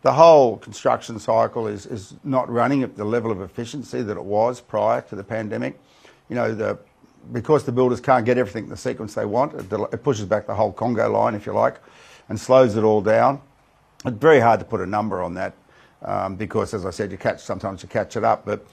the whole construction cycle is not running at the level of efficiency that it was prior to the pandemic. You know, because the builders can't get everything in the sequence they want, it pushes back the whole Congo line, if you like, and slows it all down. It's very hard to put a number on that because, as I said, sometimes you catch it up. But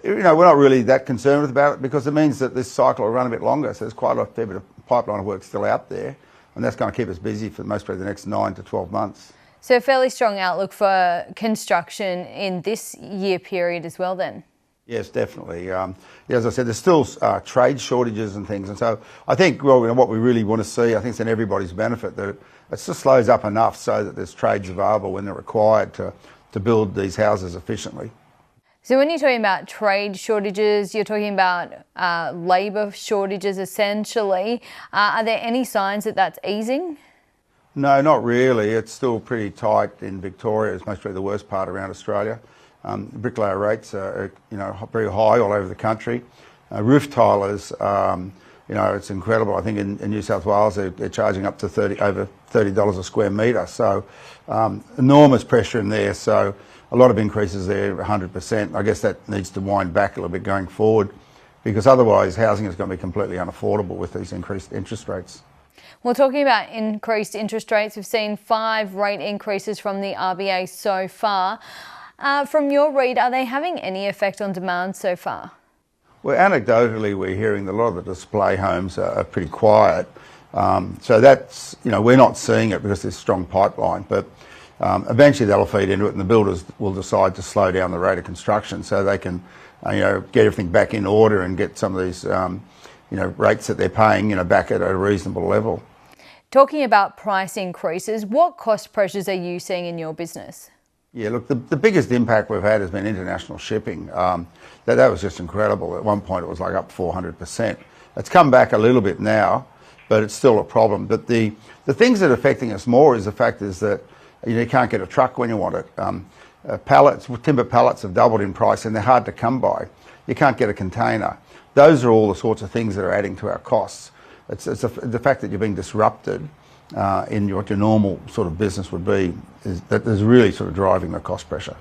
you know, we're not really that concerned about it because it means that this cycle will run a bit longer. So there's quite a fair bit of pipeline of work still out there, and that's going to keep us busy for most of the next 9 to 12 months. So a fairly strong outlook for construction in this year period as well then? Yes, definitely. As I said, there's still trade shortages and things. And so I think what we really want to see, I think it's in everybody's benefit, that it just slows up enough so that there's trades available when they're required to build these houses efficiently. So when you're talking about trade shortages, you're talking about labour shortages essentially. Are there any signs that that's easing? No, not really. It's still pretty tight in Victoria. It's mostly the worst part around Australia. Bricklayer rates are very high all over the country. Roof tilers, it's incredible. I think in New South Wales they're charging up to over $30 a square metre. So enormous pressure in there. So a lot of increases there, 100%. I guess that needs to wind back a little bit going forward because otherwise housing is going to be completely unaffordable with these increased interest rates. Well, talking about increased interest rates, we've seen 5 rate increases from the RBA so far. From your read, are they having any effect on demand so far? Well, anecdotally, we're hearing that a lot of the display homes are pretty quiet. So that's, we're not seeing it because there's a strong pipeline, but eventually that'll feed into it and the builders will decide to slow down the rate of construction so they can, get everything back in order and get some of these, rates that they're paying, back at a reasonable level. Talking about price increases, what cost pressures are you seeing in your business? Yeah, look, the biggest impact we've had has been international shipping. That was just incredible. At one point it was like up 400%. It's come back a little bit now, but it's still a problem. But the things that are affecting us more is the fact is that you can't get a truck when you want it. Timber pallets have doubled in price and they're hard to come by. You can't get a container. Those are all the sorts of things that are adding to our costs. It's the fact that you're being disrupted in what your normal sort of business would be is really sort of driving the cost pressure.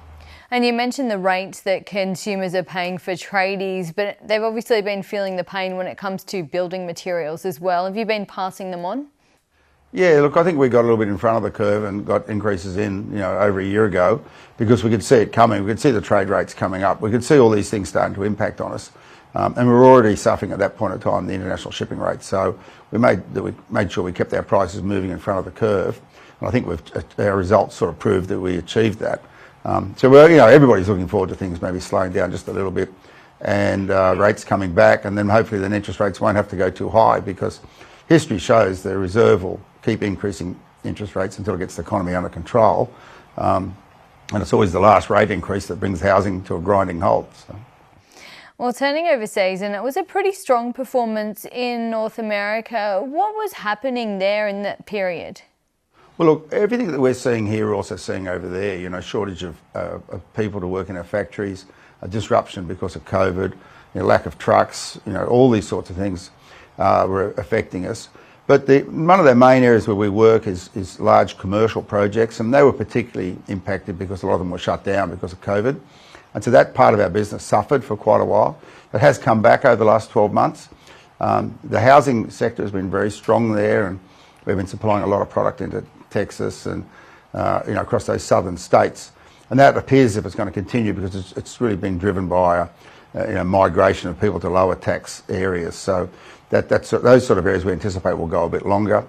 And you mentioned the rates that consumers are paying for tradies, but they've obviously been feeling the pain when it comes to building materials as well. Have you been passing them on? Yeah, look, I think we got a little bit in front of the curve and got increases in, over a year ago because we could see it coming. We could see the trade rates coming up. We could see all these things starting to impact on us. And we were already suffering at that point in time the international shipping rates. So we made sure we kept our prices moving in front of the curve. And I think our results sort of proved that we achieved that. So everybody's looking forward to things maybe slowing down just a little bit and rates coming back, and then hopefully the interest rates won't have to go too high because history shows the Reserve will keep increasing interest rates until it gets the economy under control. And it's always the last rate increase that brings housing to a grinding halt. So. Well, turning overseas, and it was a pretty strong performance in North America. What was happening there in that period? Well, look, everything that we're seeing here, we're also seeing over there. Shortage of people to work in our factories, a disruption because of COVID, lack of trucks, all these sorts of things were affecting us. But one of the main areas where we work is large commercial projects, and they were particularly impacted because a lot of them were shut down because of COVID. And so that part of our business suffered for quite a while. It has come back over the last 12 months. The housing sector has been very strong there, and we've been supplying a lot of product into Texas and across those southern states. And that appears as if it's going to continue because it's really been driven by migration of people to lower tax areas. So those sort of areas we anticipate will go a bit longer.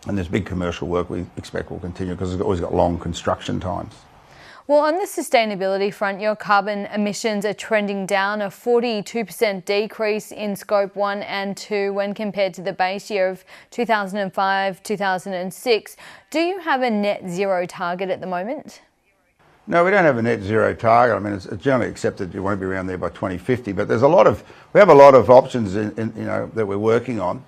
And this big commercial work we expect will continue because it's always got long construction times. Well, on the sustainability front, your carbon emissions are trending down, a 42% decrease in Scope 1 and 2 when compared to the base year of 2005-2006. Do you have a net zero target at the moment? No, we don't have a net zero target. I mean, it's generally accepted you want to be around there by 2050, but we have a lot of options that we're working on.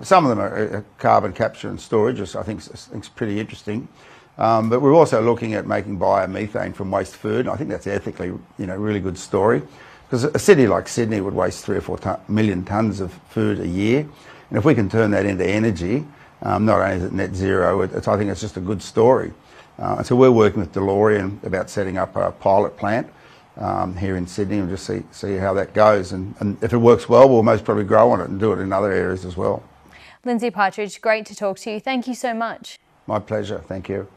Some of them are carbon capture and storage, which I think is pretty interesting. But we're also looking at making biomethane from waste food. I think that's ethically, a really good story, because a city like Sydney would waste 3 or 4 million tonnes of food a year, and if we can turn that into energy, not only is it net zero, I think it's just a good story. And so we're working with DeLorean about setting up a pilot plant here in Sydney and just see how that goes. And if it works well, we'll most probably grow on it and do it in other areas as well. Lindsay Partridge, great to talk to you. Thank you so much. My pleasure. Thank you.